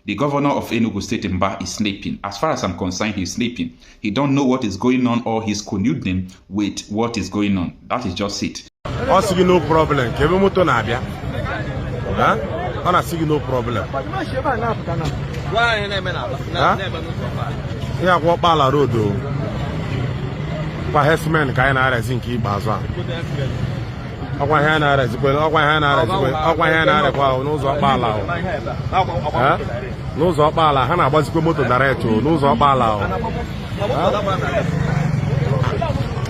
The governor of Enugu State, Mba, is sleeping. As far as I'm concerned, he's sleeping. He don't know what is going on, or he's colluding with what is going on. That is just it. Also, no problem. No problem. Yeah, what bala road do? Kwa hesmen ka na ara zinki igbazu a. Okwa he na ara zikwe, okwa he na ara kwa n'ụzọ bala o. N'ụzọ bala ha na-agbazikwe moto direct o, n'ụzọ bala o.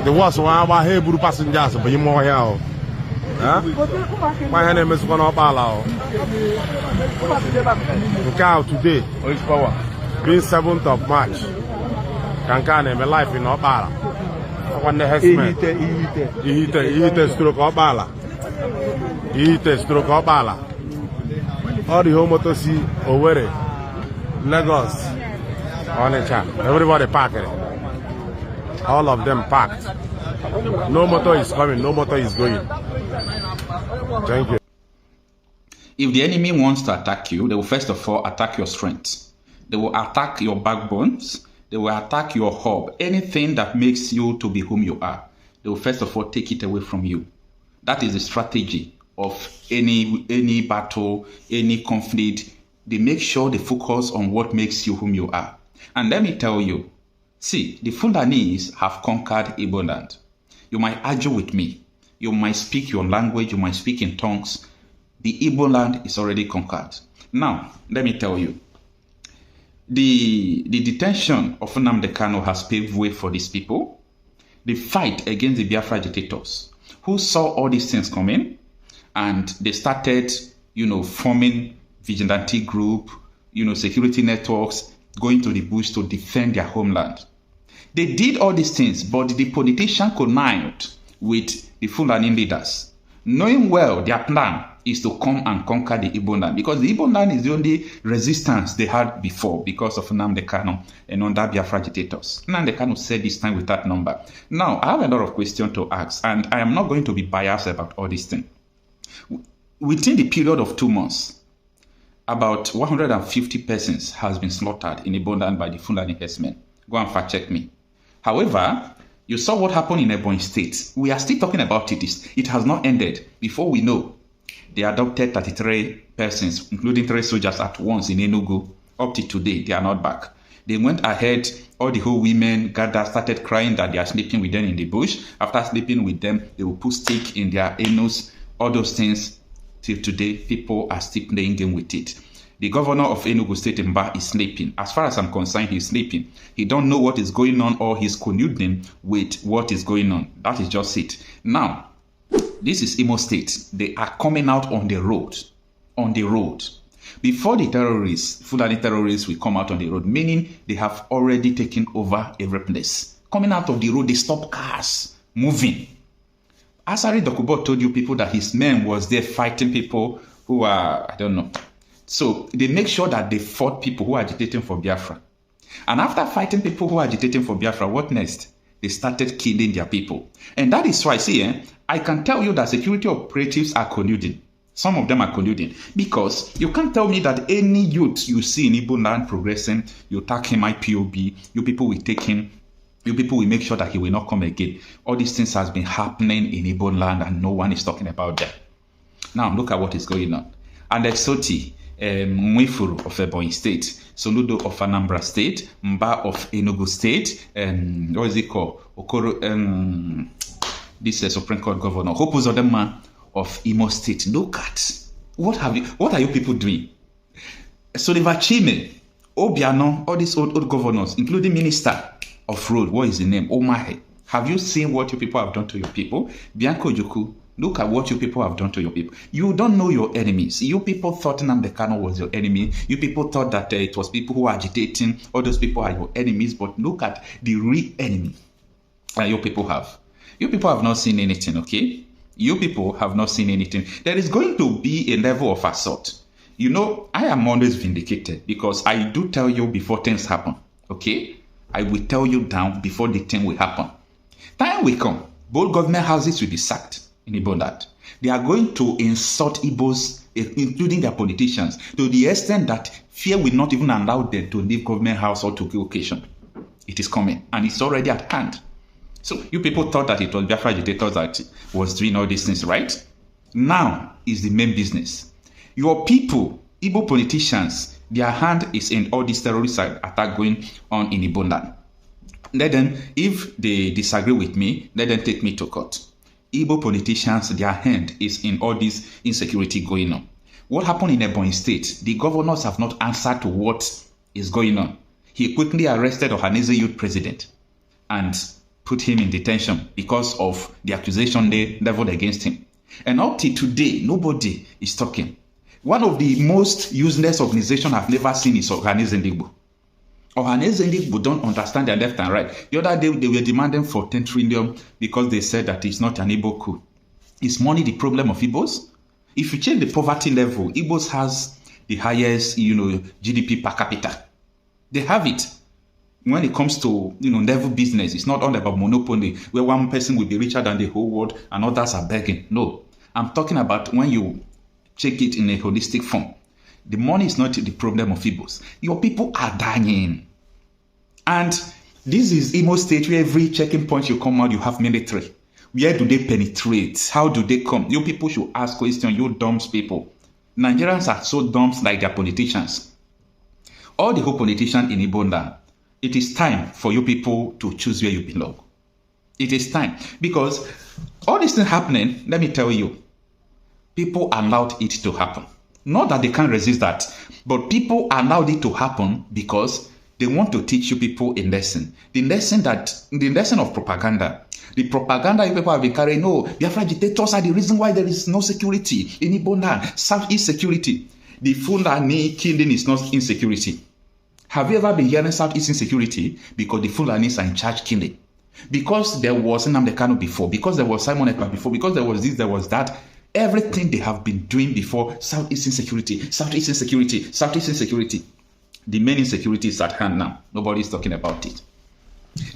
The worst one agba ha eburu passengers bụ ime ọhịa o. Kwa he na-emezikwa n'ọkpala o. Nke a today being 7th of March. Kankane me life in Opala. One hesman. Ihite stroke Opala. Ihite stroke Opala. All the home to see Owerri, Lagos, Onitsha. Everybody packed. All of them packed. No motor is coming, no motor is going. Thank you. If the enemy wants to attack you, they will first of all attack your strength. They will attack your backbones. They will attack your hub. Anything that makes you to be whom you are, they will first of all take it away from you. That is the strategy of any battle, any conflict. They make sure they focus on what makes you whom you are. And let me tell you, see, the Fulanese have conquered Igbo land. You might argue with me. You might speak your language. You might speak in tongues. The Igbo land is already conquered. Now, let me tell you, the detention of Nnamdi Kanu has paved way for these people. The fight against the Biafra agitators who saw all these things coming, and they started, forming vigilante group, security networks, going to the bush to defend their homeland. They did all these things, but the politician connived with the Fulani leaders, knowing well their plan is to come and conquer the Igbo land, because the Igbo land is the only resistance they had before because of Nnamdi Kanu and under Biafra agitators. Nnamdi Kanu said this time with that number. Now, I have a lot of questions to ask, and I am not going to be biased about all these things. Within the period of 2 months, about 150 persons has been slaughtered in Igbo land by the Fulani herdsmen. Go and fact check me. However, you saw what happened in Imo State. We are still talking about it. It has not ended. Before we know, they adopted 33 persons, including 3 soldiers at once in Enugu. Up to today, they are not back. They went ahead, all the whole women gathered, started crying that they are sleeping with them in the bush. After sleeping with them, they will put stick in their anus, all those things. Till today, people are still playing game with it. The governor of Enugu State, Mba, is sleeping. As far as I'm concerned, he's sleeping. He don't know what is going on, or he's colluding with what is going on. That is just it. Now, this is Imo State. They are coming out on the road. On the road. Before the terrorists, Fulani terrorists will come out on the road, meaning they have already taken over every place. Coming out of the road, they stop cars moving. Asari Dokubo told you people that his men was there fighting people who are, I don't know. So they make sure that they fought people who are agitating for Biafra. And after fighting people who are agitating for Biafra, what next? They started killing their people. And that is why, see, I can tell you that security operatives are colluding. Some of them are colluding. Because you can't tell me that any youth you see in Igbo land progressing, you attack him IPOB, you people will take him, you people will make sure that he will not come again. All these things has been happening in Igbo land and no one is talking about them. Now look at what is going on. And S.Ea, Mwifuru of Ebonyi State, Soludo of Anambra State, Mba of Enugu State, what is it called? Okoro, this is Supreme Court Governor, Hope Uzodinma of Imo State. Look at what are you people doing? Soliva Chime, Obiano, all these old governors, including Minister of Road, what is the name? Omahe. Have you seen what you people have done to your people? Bianco Juku, look at what you people have done to your people. You don't know your enemies. You people thought Nnamdi Kanu was your enemy. You people thought that it was people who are agitating. All those people are your enemies. But look at the real enemy that you people have. You people have not seen anything, okay? You people have not seen anything. There is going to be a level of assault. You know, I am always vindicated because I do tell you before things happen, okay? I will tell you down before the thing will happen. Time will come. Both government houses will be sacked in Igbo land. They are going to insult Igbos, including their politicians, to the extent that fear will not even allow them to leave government house or to go occasion. It is coming, and it's already at hand. So you people thought that it was Biafra agitators that was doing all these things, right? Now is the main business. Your people, Igbo politicians, their hand is in all these terrorist attack going on in Igbo land. Let them, if they disagree with me, let them take me to court. Igbo politicians, their hand is in all this insecurity going on. What happened in Ebonyi State? The governors have not answered to what is going on. He quickly arrested Ohaneze youth president and put him in detention because of the accusation they leveled against him. And up till today, nobody is talking. One of the most useless organizations I've never seen is Ohaneze Ndigbo. Ohaneze Ndigbo don't understand their left and right. The other day, they were demanding for 10 trillion because they said that it's not an Igbo coup. Is money the problem of Igbos? If you change the poverty level, Igbos has the highest, GDP per capita. They have it. When it comes to, level business, it's not all about monopoly, where one person will be richer than the whole world and others are begging. No. I'm talking about when you check it in a holistic form. The money is not the problem of Igbos. Your people are dying. And this is Imo State, where every checking point you come out, you have military. Where do they penetrate? How do they come? You people should ask questions, you dumb people. Nigerians are so dumb like their politicians. All the whole politicians in Igbo land, it is time for you people to choose where you belong. It is time. Because all this thing happening, let me tell you, people allowed it to happen. Not that they can't resist that, but people allowed it to happen because they want to teach you people a lesson. The lesson of propaganda. The propaganda you people have been carrying, no, Biafra agitators are the reason why there is no security in Igbo land. Southeast security. The Fulani killing is not insecurity. Have you ever been hearing Southeast insecurity? Because the Fulanis are in charge killing. Because there was Nnamdi Kanu before. Because there was Simon Ekpa before. Because there was this, there was that. Everything they have been doing before, Southeast insecurity, Southeast insecurity, Southeast insecurity. The main insecurity is at hand now. Nobody is talking about it.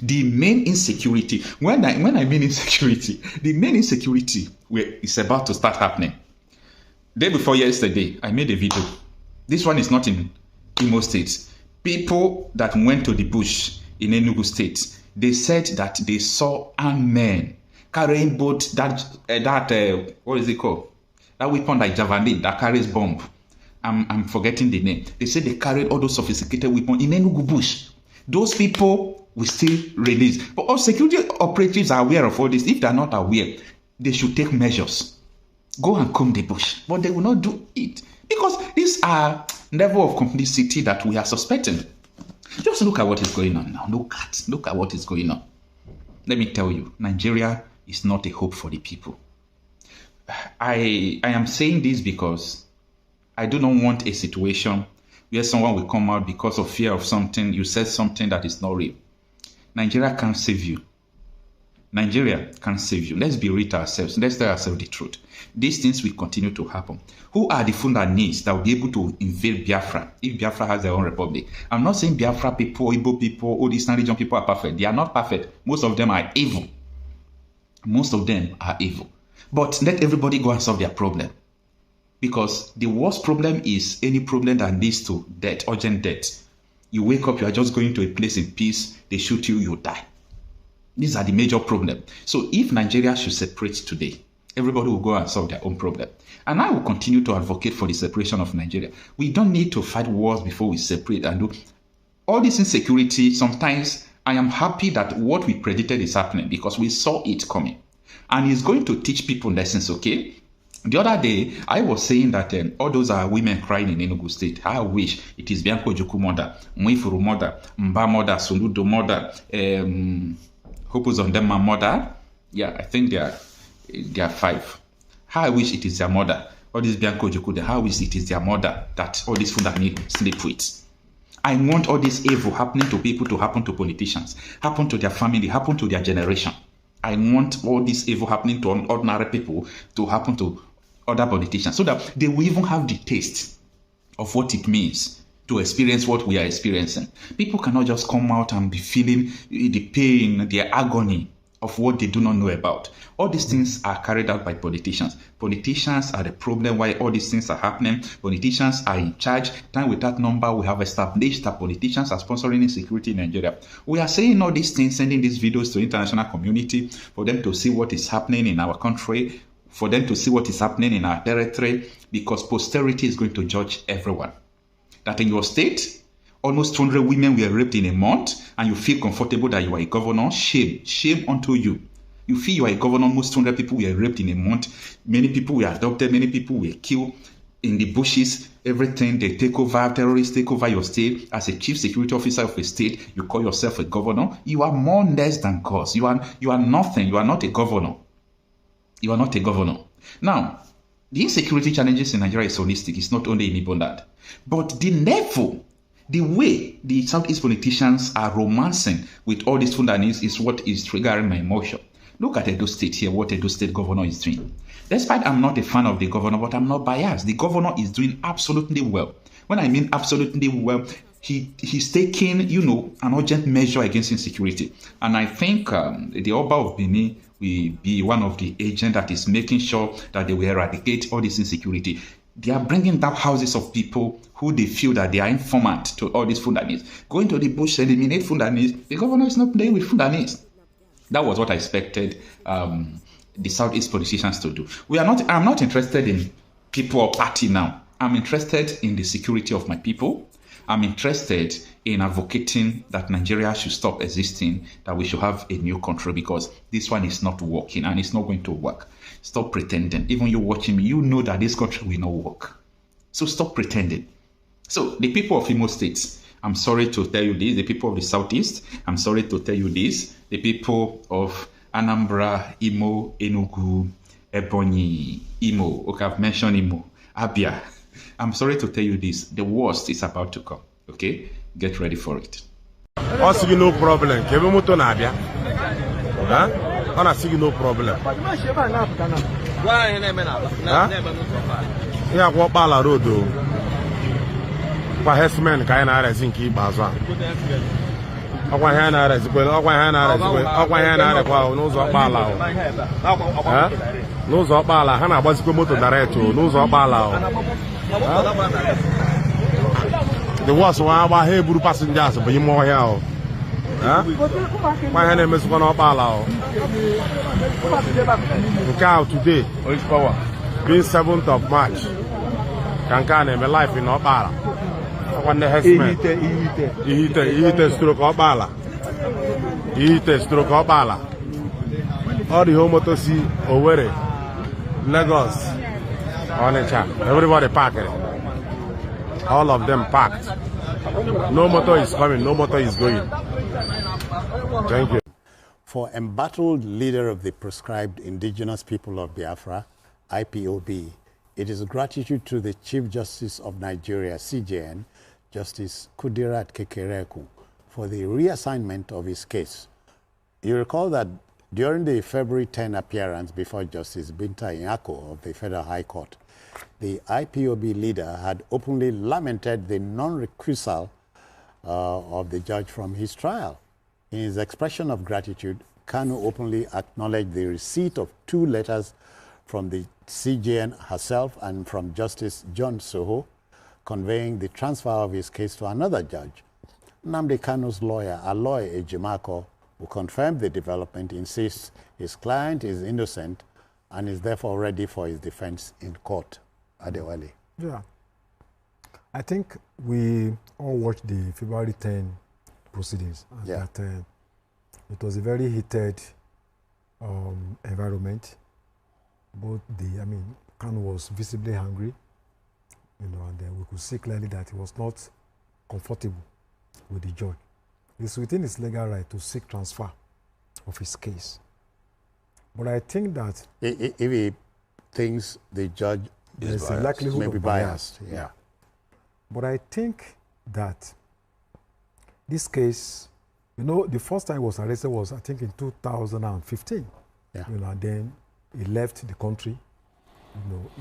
The main insecurity, when I mean insecurity, the main insecurity is about to start happening. Day before yesterday, I made a video. This one is not in Imo State. People that went to the bush in Enugu State, they said that they saw armed men carrying both what is it called? That weapon like javelin that carries bomb. I'm forgetting the name. They said they carried all those sophisticated weapons in Enugu bush. Those people will still release. But all security operatives are aware of all this. If they're not aware, they should take measures. Go and comb the bush. But they will not do it. Because these are level of complicity that we are suspecting. Just look at what is going on now. Look at what is going on. Let me tell you, Nigeria is not a hope for the people. I am saying this because I do not want a situation where someone will come out because of fear of something. You said something that is not real. Nigeria can't save you. Nigeria can't save you. Let's be real to ourselves. Let's tell ourselves the truth. These things will continue to happen. Who are the Fulanis that will be able to invade Biafra if Biafra has their own republic? I'm not saying Biafra people, Igbo people, all these region people are perfect. They are not perfect. Most of them are evil. Most of them are evil. But let everybody go and solve their problem. Because the worst problem is any problem that leads to death, urgent death. You wake up, you are just going to a place in peace, they shoot you, you die. These are the major problems. So if Nigeria should separate today, everybody will go and solve their own problem. And I will continue to advocate for the separation of Nigeria. We don't need to fight wars before we separate and do all this insecurity. Sometimes I am happy that what we predicted is happening because we saw it coming. And it's going to teach people lessons, okay? The other day, I was saying that all those are women crying in Enugu State. I wish it is Bianco Ojukwu mother, Mwifuru mother, Mba mother, Soludo mother, Hopus on them mother. Yeah, I think they are 5. How I wish it is their mother. All this Bianco Ojukwu, how I wish it is their mother that all this Fulani sleep with. I want all this evil happening to people to happen to politicians, happen to their family, happen to their generation. I want all this evil happening to ordinary people to happen to other politicians so that they will even have the taste of what it means to experience what we are experiencing. People cannot just come out and be feeling the pain, the agony of what they do not know about. All these things are carried out by politicians. Politicians are the problem why all these things are happening. Politicians are in charge. Time without number, we have established that politicians are sponsoring insecurity in Nigeria. We are saying all these things, sending these videos to the international community for them to see what is happening in our country, for them to see what is happening in our territory, because posterity is going to judge everyone. That in your state, almost 200 women were raped in a month, and you feel comfortable that you are a governor. Shame. Shame unto you. You feel you are a governor, almost 200 people were raped in a month. Many people were adopted. Many people were killed in the bushes. Everything, they take over, terrorists take over your state. As a chief security officer of a state, you call yourself a governor. You are more less than gods. You are nothing. You are not a governor. You are not a governor. Now, the insecurity challenges in Nigeria is holistic. It's not only in Igbo land. But the level, the way the Southeast politicians are romancing with all these Fulanis is what is triggering my emotion. Look at Edo State here, what Edo State governor is doing. Despite I'm not a fan of the governor, but I'm not biased. The governor is doing absolutely well. When I mean absolutely well, he's taking, an urgent measure against insecurity. And I think the Oba of Benin will be one of the agents that is making sure that they will eradicate all this insecurity. They are bringing down houses of people who they feel that they are informant to all these Fulanis. Going to the bush, eliminate Fulanis. The governor is not playing with Fulanis. That was what I expected the Southeast politicians to do. I'm not interested in people or party now. I'm interested in the security of my people. I'm interested in advocating that Nigeria should stop existing, that we should have a new country, because this one is not working and it's not going to work. Stop pretending. Even you watching me, you know that this country will not work. So stop pretending. So the people of Imo State, I'm sorry to tell you this. The people of the Southeast, I'm sorry to tell you this. The people of Anambra, Imo, Enugu, Ebonyi, Imo, okay, I've mentioned Imo, Abia. I'm sorry to tell you this. The worst is about to come. Okay? Get ready for it. Also, no problem. Kebe moto na Abia. Huh? No problem. Yeah, walk Bala Road. For Hessman, Kayana, I think he baza. Okwana n'ụzọ Bala. N'ụzọ Bala, ha na-agbazikwa moto direct n'ụzọ Bala. The worst one agba ha eburu passengers bụ ime ọhịa o. Ha na-emesịkwa n'Ọkpala o. Nke a today, being 7th of March, ka nke a na-eme life in Ọkpala. Ihite stroke Ọkpala. Ihite stroke Ọkpala. All the home motor see Owerri, Lagos, Onitsha, everybody packed. All of them packed. No motor is coming, no motor is going. Thank you. For embattled leader of the proscribed indigenous people of Biafra, IPOB, it is gratitude to the Chief Justice of Nigeria, CJN, Justice Kudirat Kekere, for the reassignment of his case. You recall that during the February 10 appearance before Justice Binta Nyako of the Federal High Court, the IPOB leader had openly lamented the non-recusal of the judge from his trial. In his expression of gratitude, Kanu openly acknowledged the receipt of 2 letters from the CJN herself and from Justice John Soho, conveying the transfer of his case to another judge. Nnamdi Kanu's lawyer, Aloy Ejimako, who confirmed the development, insists his client is innocent and is therefore ready for his defense in court. Adewale. Yeah. I think we all watched the February 10 proceedings. Yeah. That, it was a very heated environment. Kanu was visibly angry, and then we could see clearly that he was not comfortable with the judge. It's within his legal right to seek transfer of his case. But I think that if he thinks the judge there's a likelihood may be of biased. Yeah. But I think that this case, the first time he was arrested was, I think, in 2015. Yeah. And then he left the country,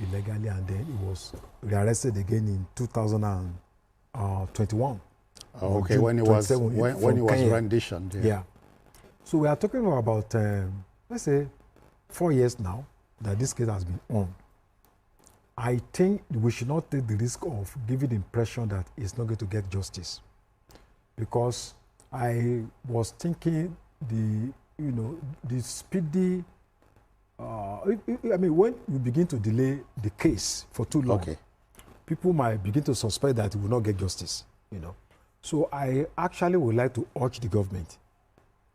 illegally, and then he was rearrested again in 2021. Okay, when he was renditioned. Yeah. So we are talking about, let's say, 4 years now that this case has been on. I think we should not take the risk of giving the impression that it's not going to get justice. Because I was thinking the speedy, I mean, when you begin to delay the case for too long, people might begin to suspect that it will not get justice, So I actually would like to urge the government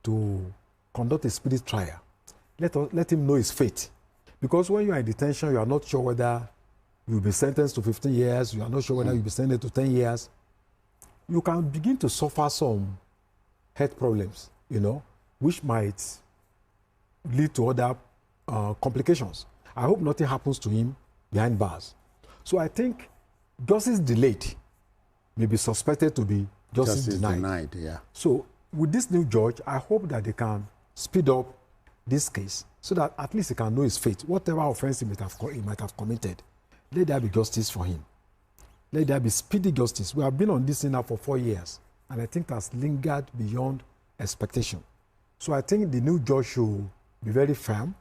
to conduct a speedy trial. Let him know his fate. Because when you are in detention, you are not sure whether you'll be sentenced to 15 years, you are not sure whether you'll be sentenced to 10 years. You can begin to suffer some health problems, which might lead to other complications. I hope nothing happens to him behind bars. So I think justice delayed may be suspected to be justice denied. Yeah. So with this new judge, I hope that they can speed up this case so that at least he can know his fate. Whatever offense he might have committed, let there be justice for him. Let there be speedy justice. We have been on this thing now for 4 years, and I think it has lingered beyond expectation. So I think the new judge should be very firm,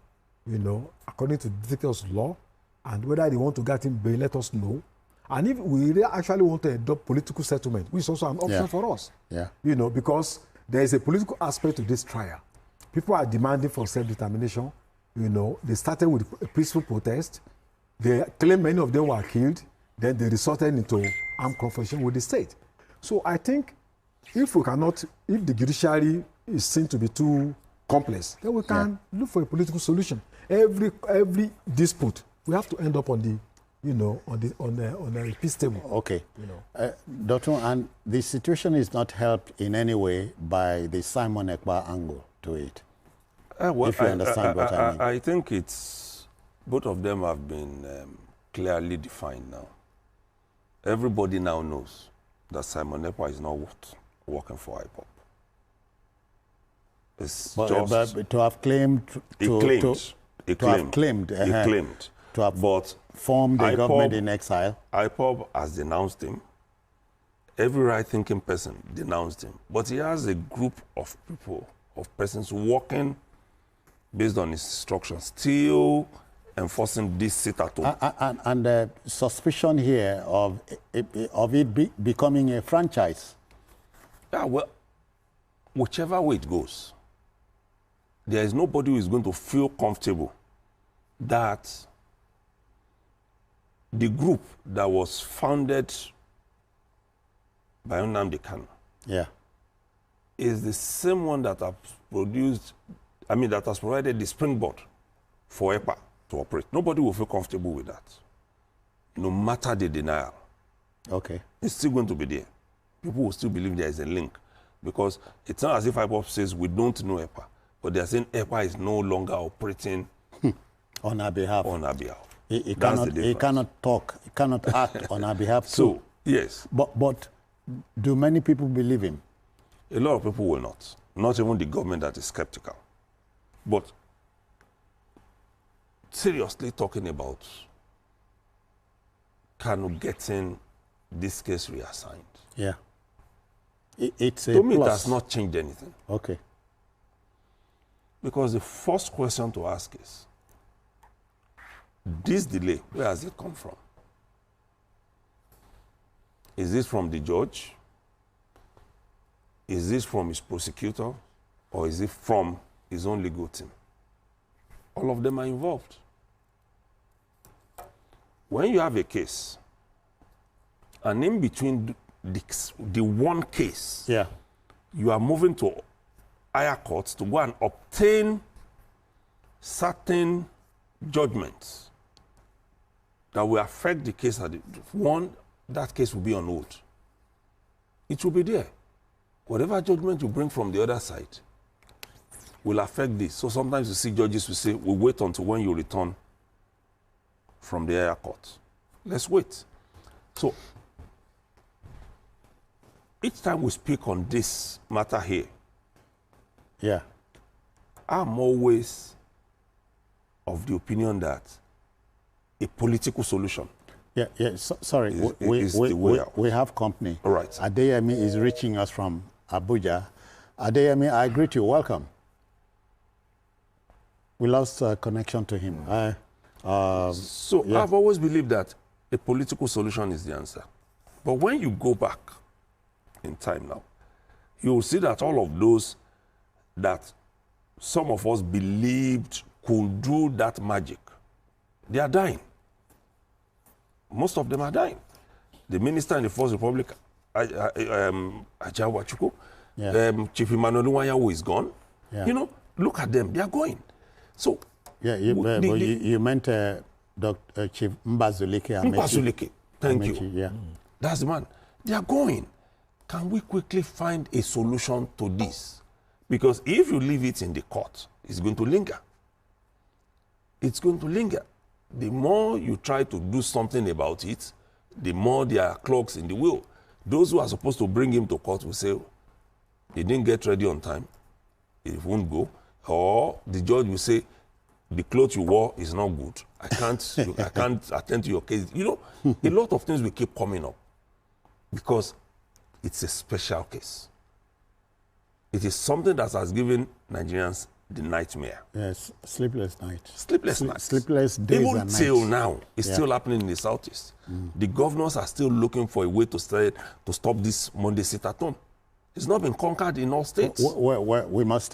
according to the dictates law, and whether they want to get him bail, let us know. And if we really actually want to adopt political settlement, which is also an option for us, because there is a political aspect to this trial. People are demanding for self-determination. They started with a peaceful protest. They claim many of them were killed. Then they resorted into armed confrontation with the state. So I think if the judiciary is seen to be too complex, then we can look for a political solution. Every dispute, we have to end up on the on a peace table. Okay. Dr. And the situation is not helped in any way by the Simon Ekpa angle to it. Well, if you understand what I mean. I think both of them have been clearly defined now. Everybody now knows that Simon Ekpa is not working for IPOB. But to have claimed... He claimed. To have formed a government in exile. IPOB has denounced him. Every right-thinking person denounced him. But he has a group of people, of persons working based on his instructions, still enforcing this sit-at-home. And the suspicion here of it becoming a franchise. Yeah, well, whichever way it goes, there is nobody who is going to feel comfortable that the group that was founded by Nnamdi Kanu is the same one that has provided the springboard for EPA to operate. Nobody will feel comfortable with that, no matter the denial. Okay. It's still going to be there. People will still believe there is a link, because it's not as if IPOB says we don't know EPA, but they are saying EPA is no longer operating on our behalf. He cannot talk, he cannot act on our behalf too. So, yes. But do many people believe him? A lot of people will not. Not even the government that is skeptical. But seriously talking about Kanu getting this case reassigned. Yeah. It's a to me, plus. it has not changed anything. Okay. Because the first question to ask is, this delay, where has it come from? Is this from the judge? Is this from his prosecutor? Or is it from his own legal team? All of them are involved. When you have a case, and in between the one case, you are moving to higher courts to go and obtain certain judgments that will affect the case. That case will be on hold. It will be there. Whatever judgment you bring from the other side will affect this. So sometimes you see judges will say, we'll wait until when you return from the higher court. Let's wait. So each time we speak on this matter here, I'm always of the opinion that a political solution. Sorry, we have company. All right. Adeyemi is reaching us from Abuja. Adeyemi, I greet you. Welcome. We lost connection to him. I've always believed that a political solution is the answer. But when you go back in time now, you will see that all of those that some of us believed could do that magic, they are dying. Most of them are dying. The minister in the First Republic, Ajawachuku, Chief Emmanuel Nwanyawu is gone. Yeah. You know, look at them, they are going. So, yeah, you meant Dr. Chief Mbazulike. Mbazulike, thank you. Yeah. That's the man. They are going. Can we quickly find a solution to this? Because if you leave it in the court, it's going to linger. It's going to linger. The more you try to do something about it, the more there are clogs in the wheel. Those who are supposed to bring him to court will say, oh, he didn't get ready on time, it won't go. Or the judge will say, the clothes you wore is not good. I can't attend to your case. You know, a lot of things will keep coming up because it's a special case. It is something that has given Nigerians the nightmare. Yes, sleepless nights. Sleepless nights. Sleepless days Even and nights. till now, it's still happening in the Southeast. The governors are still looking for a way to stop this Monday sit at home. It's not been conquered in all states. We must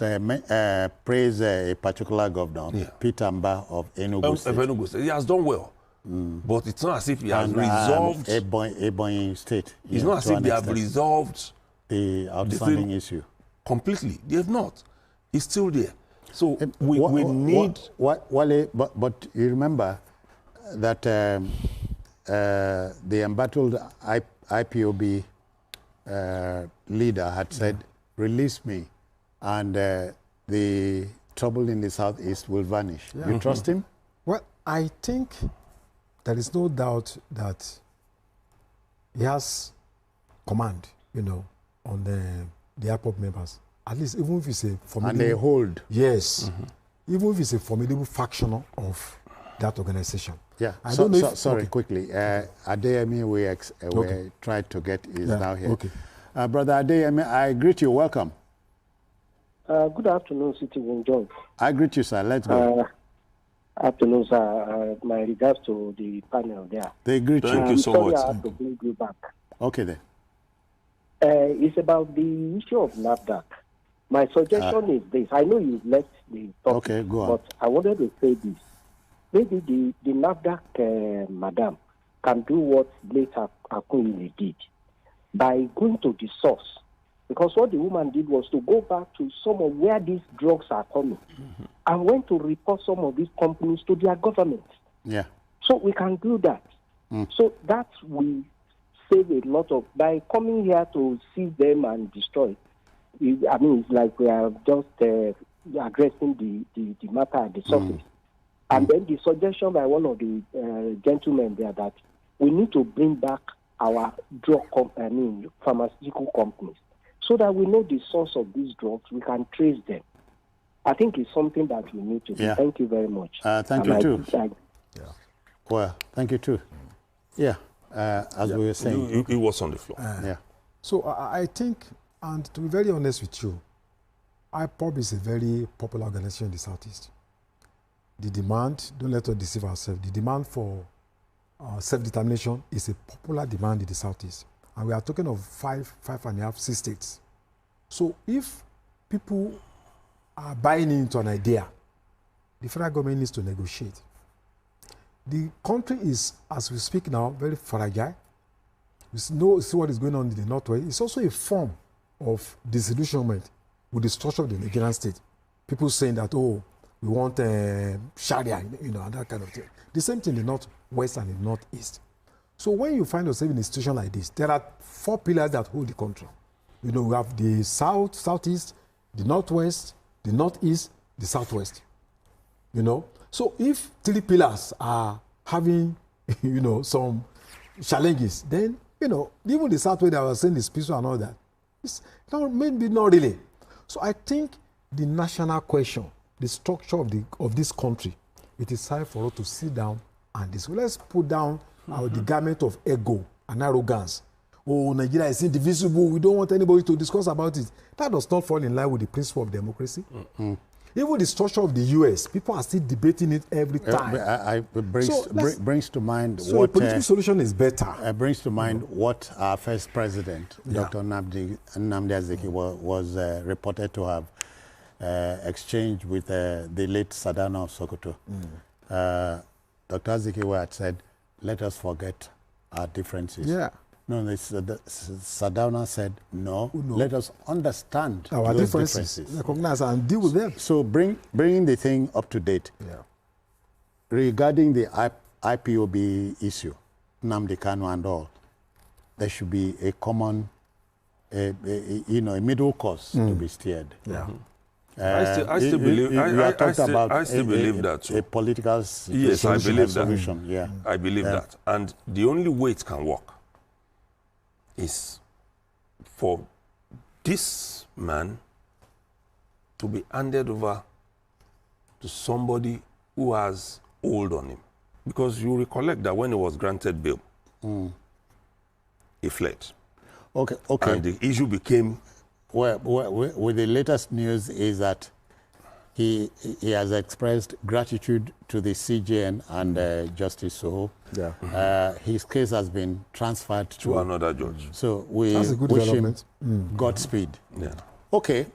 praise a particular governor, Peter Mba of Enugu State. Enugu State. He has done well. But it's not as if he has resolved... Ebonyi State. It's not as if they have resolved the outstanding issue. Completely. They have not. It's still there. So we need... But you remember that the embattled IPOB leader had said, release me, and the trouble in the Southeast will vanish. Yeah. You trust him? Well, I think there is no doubt that he has command, you know, on the IPOB members. At least, even if it's a formidable... And they hold. Yes. Even if it's a formidable faction of that organization. Yeah. Sorry, quickly. Adeyemi, we tried to get, is now here. Okay. Brother Adeyemi, I greet you. Welcome. Good afternoon, Citizen John. I greet you, sir. Let's go. Afternoon, sir. My regards to the panel there. They greet you. Thank you so much. I have to bring you back. Okay, then. It's about the issue of NAFDAC. My suggestion is this. I know you've left the topic, okay, go on. But I wanted to say this. Maybe the NAFDAC madam can do what late Akunle did by going to the source. Because what the woman did was to go back to some of where these drugs are coming and went to report some of these companies to their government. Yeah. So we can do that. So that will save a lot of, by coming here to seize them and destroy. I mean, it's like we are just addressing the matter at the surface. And then the suggestion by one of the gentlemen there that we need to bring back our pharmaceutical companies so that we know the source of these drugs, we can trace them. I think it's something that we need to do. Thank you very much. Thank you too. Well, thank you too. Yeah, as we were saying. It was on the floor. So I think, and to be very honest with you, IPOB is a very popular organization in the Southeast. The demand, don't let us deceive ourselves, the demand for self-determination is a popular demand in the Southeast. And we are talking of 5.5, 6 states. So if people are buying into an idea, the federal government needs to negotiate. The country is, as we speak now, very fragile. We see what is going on in the Northwest. It's also a form of disillusionment with the structure of the Nigerian state. People saying that, oh, we want Sharia, you know, and that kind of thing. The same thing in the Northwest and in the Northeast. So when you find yourself in a situation like this, there are 4 pillars that hold the country. You know, we have the South, Southeast, the Northwest, the Northeast, the Southwest. You know, so if 3 pillars are having, you know, some challenges, then, you know, even the Southwest that was saying is peaceful and all that, it's not, maybe not really. So I think the national question, the structure of this country, it is time for us to sit down and discuss. Let's put down the garment of ego and arrogance. Oh, Nigeria is indivisible. We don't want anybody to discuss about it. That does not fall in line with the principle of democracy. Even the structure of the U.S., people are still debating it every time. It brings to mind so what a political solution is better. Brings to mind what our first president, Dr. Nnamdi Kanu, was reported to have exchanged with the late Sardauna of Sokoto. Dr. Azikiwe had said, "Let us forget our differences." Yeah. No, Sardauna said, no, let us understand our those differences. Recognize and deal with them. So bringing the thing up to date, regarding the IPOB issue, Nnamdi Kanu and all, there should be a common, a middle course to be steered. Yeah. I still believe that. A political yes, I believe solution. That. Yeah. I believe that. And the only way it can work is for this man to be handed over to somebody who has hold on him. Because you recollect that when he was granted bail, he fled. Okay. And the issue became... Well, with the latest news is that he has expressed gratitude to the CJN and Justice Soho. Yeah. His case has been transferred to another judge. So we wish him Godspeed. Yeah. Okay.